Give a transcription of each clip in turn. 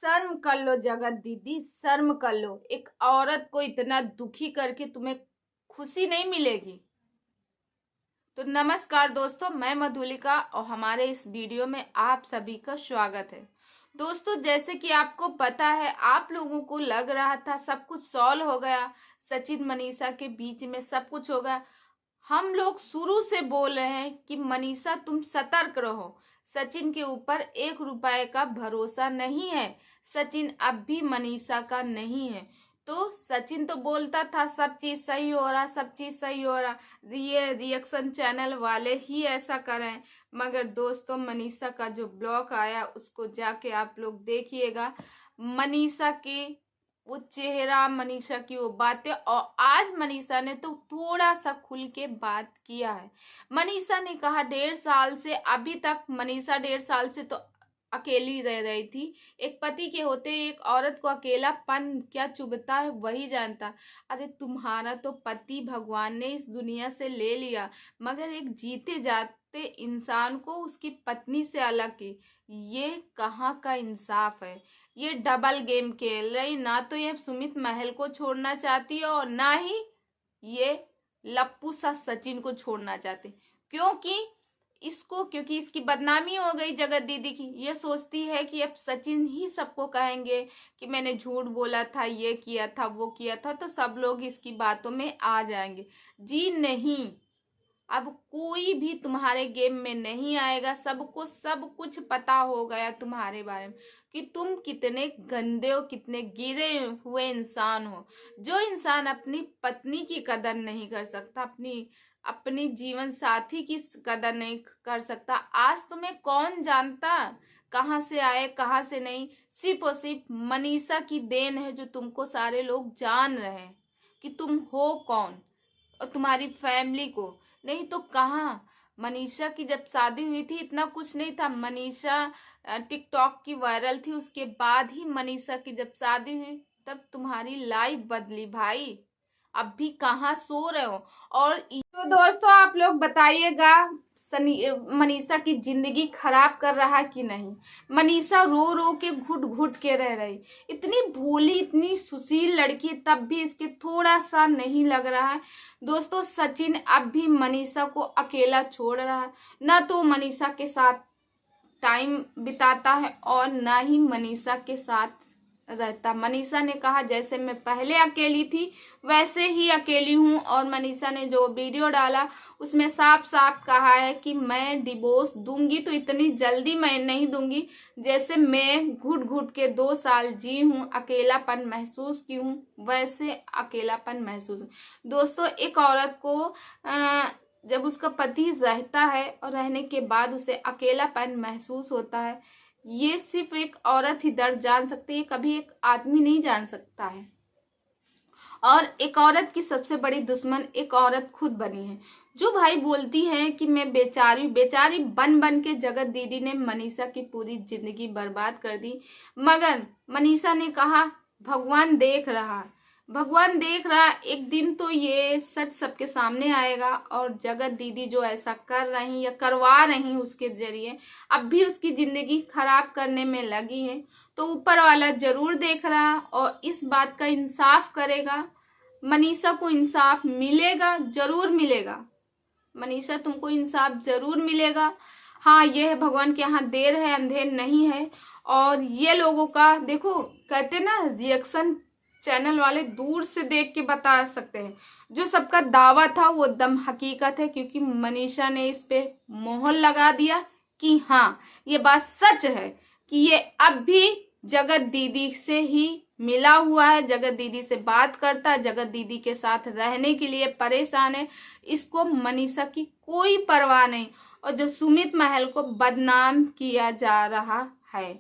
शर्म कर लो जगत दीदी, शर्म कर लो। एक औरत को इतना दुखी करके तुम्हें खुशी नहीं मिलेगी। तो नमस्कार दोस्तों, मैं मधुलिका और हमारे इस वीडियो में आप सभी का स्वागत है। दोस्तों, जैसे कि आपको पता है, आप लोगों को लग रहा था सब कुछ सॉल्व हो गया, सचिन मनीषा के बीच में सब कुछ हो गया। हम लोग शुरू से बोल रहे हैं कि मनीषा तुम सतर्क रहो, सचिन के ऊपर 1 रुपए का भरोसा नहीं है। सचिन अब भी मनीषा का नहीं है। तो सचिन तो बोलता था सब चीज सही हो रहा, सब चीज सही हो रहा, ये रिएक्शन चैनल वाले ही ऐसा करें। मगर दोस्तों, मनीषा का जो ब्लॉग आया उसको जाके आप लोग देखिएगा। मनीषा की वो चेहरा, मनीषा की वो बातें, और आज मनीषा ने तो थोड़ा सा खुल के बात किया है। मनीषा ने कहा 1.5 साल से, अभी तक मनीषा 1.5 साल से तो अकेली रह रही थी। एक पति के होते एक औरत को अकेलापन क्या चुभता है वही जानता। अरे तुम्हारा तो पति भगवान ने इस दुनिया से ले लिया, मगर एक जीते जाते इंसान को उसकी पत्नी से अलग की, ये कहाँ का इंसाफ है। ये डबल गेम खेल रही, ना तो ये सुमित महल को छोड़ना चाहती है और ना ही ये लप्पू सा सचिन को छोड़ना चाहती। क्योंकि इसकी बदनामी हो गई जगत दीदी की। ये सोचती है कि अब सचिन ही सबको कहेंगे कि मैंने झूठ बोला था, ये किया था, वो किया था, तो सब लोग इसकी बातों में आ जाएंगे। जी नहीं, अब कोई भी तुम्हारे गेम में नहीं आएगा। सबको सब कुछ पता हो गया तुम्हारे बारे में कि तुम कितने गंदे हो, कितने गिरे हुए इंसान हो। जो इंसान अपनी पत्नी की कदर नहीं कर सकता, अपनी जीवन साथी की कदर नहीं कर सकता, आज तुम्हें कौन जानता कहाँ से आए कहाँ से नहीं। सिर्फ और सिर्फ मनीषा की देन है जो तुमको सारे लोग जान रहे हैं कि तुम हो कौन, और तुम्हारी फैमिली को। नहीं तो कहाँ। मनीषा की जब शादी हुई थी इतना कुछ नहीं था। मनीषा टिकटॉक की वायरल थी, उसके बाद ही मनीषा की जब शादी हुई तब तुम्हारी लाइफ बदली भाई। अब भी कहाँ सो रहे हो। और तो दोस्तों, आप लोग बताइएगा मनीषा की जिंदगी खराब कर रहा कि नहीं। मनीषा रो रो के घुट घुट के रह रही, इतनी भोली, इतनी सुशील लड़की, तब भी इसके थोड़ा सा नहीं लग रहा है। दोस्तों, सचिन अब भी मनीषा को अकेला छोड़ रहा है, ना तो मनीषा के साथ टाइम बिताता है और ना ही मनीषा के साथ रहता। मनीषा ने कहा जैसे मैं पहले अकेली थी वैसे ही अकेली हूँ, और मनीषा ने जो वीडियो डाला उसमें साफ साफ कहा है कि मैं डिवोर्स दूंगी तो इतनी जल्दी मैं नहीं दूंगी, जैसे मैं घुट घुट के 2 साल जी हूँ, अकेलापन महसूस की हूँ, वैसे अकेलापन महसूस। दोस्तों, एक औरत को जब उसका पति रहता है और रहने के बाद उसे अकेलापन महसूस होता है, ये सिर्फ एक औरत ही दर्द जान सकती है, कभी एक आदमी नहीं जान सकता है। और एक औरत की सबसे बड़ी दुश्मन एक औरत खुद बनी है, जो भाई बोलती है कि मैं बेचारी बेचारी बन बन के जगत दीदी ने मनीषा की पूरी जिंदगी बर्बाद कर दी। मगर मनीषा ने कहा भगवान देख रहा है, भगवान देख रहा, एक दिन तो ये सच सबके सामने आएगा। और जगत दीदी जो ऐसा कर रही या करवा रही उसके जरिए अब भी उसकी जिंदगी खराब करने में लगी है, तो ऊपर वाला जरूर देख रहा और इस बात का इंसाफ करेगा। मनीषा को इंसाफ मिलेगा, जरूर मिलेगा। मनीषा, तुमको इंसाफ जरूर मिलेगा। हाँ, यह है भगवान के यहाँ देर है अंधेर नहीं है। और ये लोगों का देखो, कहते ना रिएक्शन चैनल वाले दूर से देख के बता सकते हैं, जो सबका दावा था वो दम हकीकत है, क्योंकि मनीषा ने इस पे मोहर लगा दिया कि हाँ, ये बात सच है कि ये अब भी जगत दीदी से ही मिला हुआ है, जगत दीदी से बात करता है, जगत दीदी के साथ रहने के लिए परेशान है। इसको मनीषा की कोई परवाह नहीं। और जो सुमित महल को बदनाम किया जा रहा है,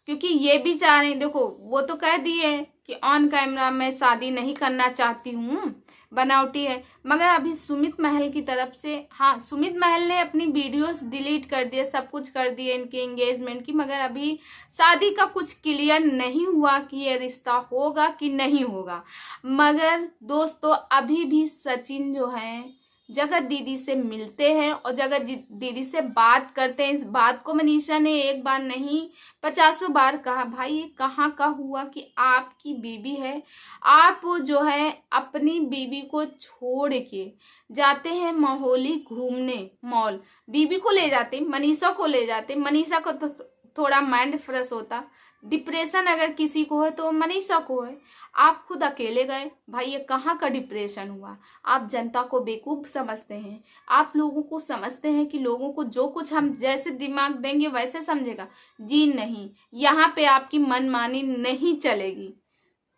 क्योंकि ये भी चाह रही, देखो वो तो कह दिए कि ऑन कैमरा मैं शादी नहीं करना चाहती हूँ, बनावटी है। मगर अभी सुमित महल की तरफ से, हाँ, सुमित महल ने अपनी वीडियोस डिलीट कर दिए, सब कुछ कर दिए इनके एंगेजमेंट की, मगर अभी शादी का कुछ क्लियर नहीं हुआ कि ये रिश्ता होगा कि नहीं होगा। मगर दोस्तों, अभी भी सचिन जो है जगत दीदी से मिलते हैं और जगत दीदी से बात करते हैं। इस बात को मनीषा ने एक बार नहीं 50 बार कहा। भाई ये कहाँ का हुआ कि आपकी बीवी है, आप जो है अपनी बीवी को छोड़ के जाते हैं मोहाली घूमने, मॉल, बीवी को ले जाते, मनीषा को ले जाते। मनीषा को तो थोड़ा माइंड फ्रेश होता। डिप्रेशन अगर किसी को है तो मनीषा को है, आप खुद अकेले गए। भाई ये कहाँ का डिप्रेशन हुआ? आप जनता को बेवकूफ समझते हैं, आप लोगों को समझते हैं कि लोगों को जो कुछ हम जैसे दिमाग देंगे वैसे समझेगा। जी नहीं, यहाँ पे आपकी मनमानी नहीं चलेगी।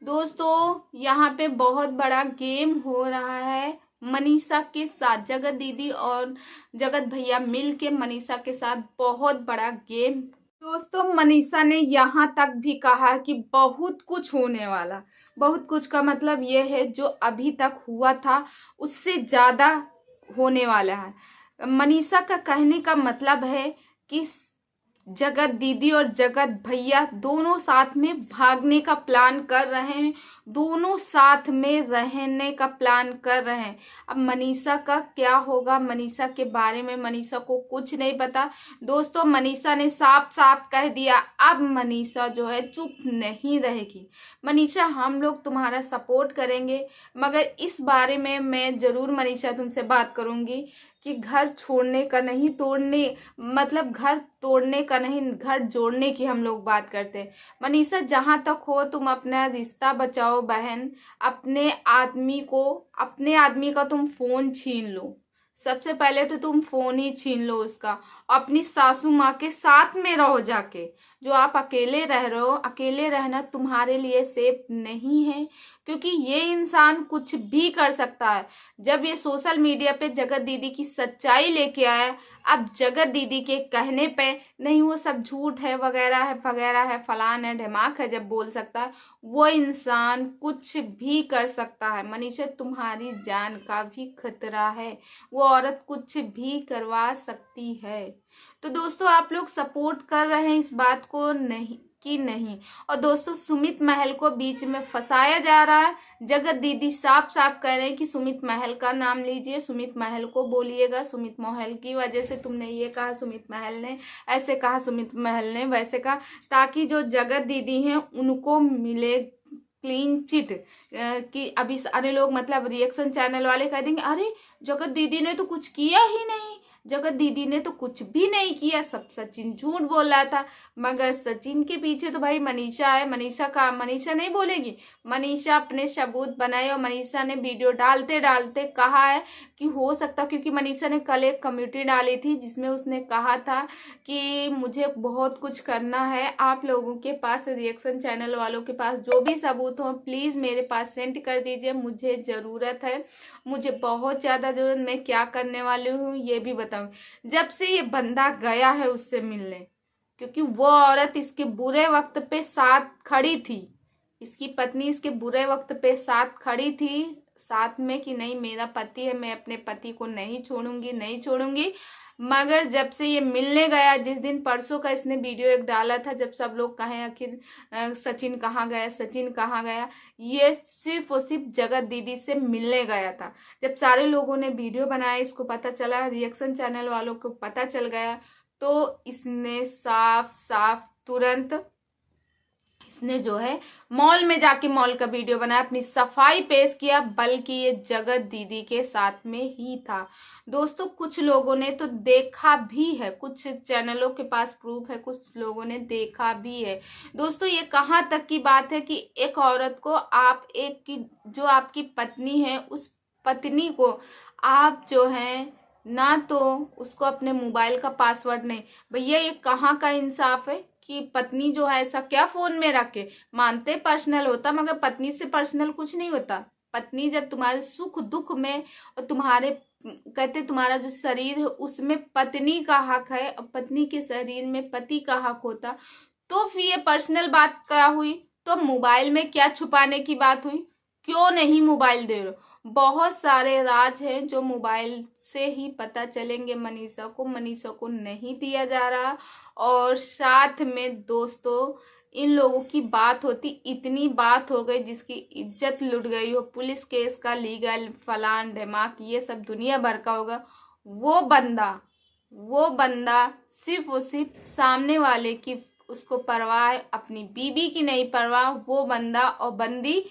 दोस्तों यहाँ पे बहुत बड़ा गेम हो रहा है मनीषा के साथ। जगत दीदी और जगत भैया मिल के मनीषा के साथ बहुत बड़ा गेम। दोस्तों मनीषा ने यहाँ तक भी कहा कि बहुत कुछ होने वाला। बहुत कुछ का मतलब ये है जो अभी तक हुआ था उससे ज्यादा होने वाला है। मनीषा का कहने का मतलब है कि जगत दीदी और जगत भैया दोनों साथ में भागने का प्लान कर रहे हैं, दोनों साथ में रहने का प्लान कर रहे हैं। अब मनीषा का क्या होगा, मनीषा के बारे में मनीषा को कुछ नहीं पता। दोस्तों मनीषा ने साफ साफ कह दिया, अब मनीषा जो है चुप नहीं रहेगी। मनीषा हम लोग तुम्हारा सपोर्ट करेंगे, मगर इस बारे में मैं जरूर मनीषा तुमसे बात करूंगी कि घर छोड़ने का नहीं, तोड़ने मतलब घर तोड़ने का नहीं, घर जोड़ने की हम लोग बात करते हैं। मनीषा जहां तक हो तुम अपना रिश्ता बचाओ बहन। अपने आदमी का तुम फोन छीन लो। सबसे पहले तो तुम फोन ही छीन लो उसका। अपनी सासू माँ के साथ में रहो जाके। जो आप अकेले रह रहे हो, अकेले रहना तुम्हारे लिए सेफ नहीं है, क्योंकि ये इंसान कुछ भी कर सकता है। जब ये सोशल मीडिया पे जगत दीदी की सच्चाई लेके आया, अब जगत दीदी के कहने पे नहीं वो सब झूठ है वगैरह है फलान है ढमाक है जब बोल सकता है, वो इंसान कुछ भी कर सकता है। मनीषा तुम्हारी जान का भी खतरा है, वो औरत कुछ भी करवा सकती है। तो दोस्तों आप लोग सपोर्ट कर रहे हैं इस बात को नहीं कि नहीं। और दोस्तों सुमित महल को बीच में फंसाया जा रहा है। जगत दीदी साफ साफ कह रहे हैं कि सुमित महल का नाम लीजिए, सुमित महल को बोलिएगा, सुमित महल की वजह से तुमने ये कहा, सुमित महल ने ऐसे कहा, सुमित महल ने वैसे कहा, ताकि जो जगत दीदी हैं उनको मिले क्लीन चिट। कि अभी सारे लोग मतलब रिएक्शन चैनल वाले कह देंगे अरे जगत दीदी ने तो कुछ किया ही नहीं, जगत दीदी ने तो कुछ भी नहीं किया, सब सचिन झूठ बोल रहा था। मगर सचिन के पीछे तो भाई मनीषा है। मनीषा नहीं बोलेगी, मनीषा अपने सबूत बनाए। और मनीषा ने वीडियो डालते डालते कहा है कि हो सकता, क्योंकि मनीषा ने कल एक कम्युनिटी डाली थी जिसमें उसने कहा था कि मुझे बहुत कुछ करना है, आप लोगों के पास रिएक्शन चैनल वालों के पास जो भी सबूत हो प्लीज मेरे पास सेंड कर दीजिए, मुझे जरूरत है, मुझे बहुत ज्यादा जरूरत, मैं क्या करने वाली हूँ ये भी बताऊं। जब से ये बंदा गया है उससे मिलने, क्योंकि वो औरत इसके बुरे वक्त पे साथ खड़ी थी, इसकी पत्नी इसके बुरे वक्त पे साथ खड़ी थी, साथ में कि नहीं मेरा पति है, मैं अपने पति को नहीं छोड़ूंगी। मगर जब से ये मिलने गया, जिस दिन परसों का इसने वीडियो एक डाला था जब सब लोग कहें आखिर सचिन कहाँ गया, ये सिर्फ और सिर्फ जगत दीदी से मिलने गया था। जब सारे लोगों ने वीडियो बनाया, इसको पता चला, रिएक्शन चैनल वालों को पता चल गया, तो इसने साफ साफ तुरंत इसने जो है मॉल में जाके मॉल का वीडियो बनाया, अपनी सफाई पेश किया, बल्कि ये जगत दीदी के साथ में ही था। दोस्तों कुछ लोगों ने तो देखा भी है, कुछ चैनलों के पास प्रूफ है, कुछ लोगों ने देखा भी है। दोस्तों ये कहाँ तक की बात है कि एक औरत को आप एक की जो आपकी पत्नी है उस पत्नी को आप जो है ना तो उसको अपने मोबाइल का पासवर्ड नहीं, भैया ये कहाँ का इंसाफ है कि पत्नी जो है ऐसा क्या फोन में रख के, मानते पर्सनल होता मगर पत्नी से पर्सनल कुछ नहीं होता। पत्नी जब तुम्हारे सुख दुख में और तुम्हारे कहते तुम्हारा जो शरीर है उसमें पत्नी का हक है और पत्नी के शरीर में पति का हक होता, तो फिर ये पर्सनल बात क्या हुई? तो मोबाइल में क्या छुपाने की बात हुई? क्यों नहीं मोबाइल दे रहे हो? बहुत सारे राज हैं जो मोबाइल से ही पता चलेंगे। मनीषा को नहीं दिया जा रहा। और साथ में दोस्तों इन लोगों की बात होती, इतनी बात हो गई जिसकी इज्जत लुट गई हो, पुलिस केस का, लीगल फलान ढमाक ये सब दुनिया भर का होगा। वो बंदा सिर्फ और सिर्फ सामने वाले की उसको परवाह है, अपनी बीबी की नहीं परवाह। वो बंदा और बंदी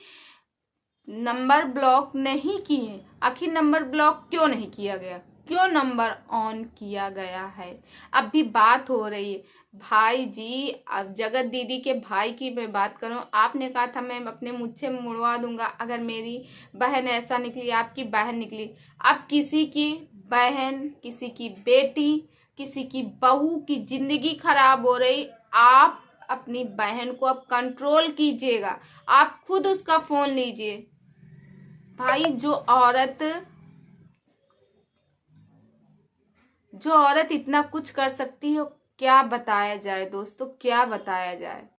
नंबर ब्लॉक नहीं किए। आखिर नंबर ब्लॉक क्यों नहीं किया गया, क्यों नंबर ऑन किया गया है? अब भी बात हो रही है। भाई जी, अब जगत दीदी के भाई की मैं बात करूं, आपने कहा था मैं अपने मुझसे मुड़वा दूंगा अगर मेरी बहन ऐसा निकली, आपकी बहन निकली। अब किसी की बहन, किसी की बेटी, किसी की बहू की जिंदगी खराब हो रही। आप अपनी बहन को अब कंट्रोल कीजिएगा, आप खुद उसका फोन लीजिए। भाई जो औरत इतना कुछ कर सकती है, क्या बताया जाए दोस्तों, क्या बताया जाए।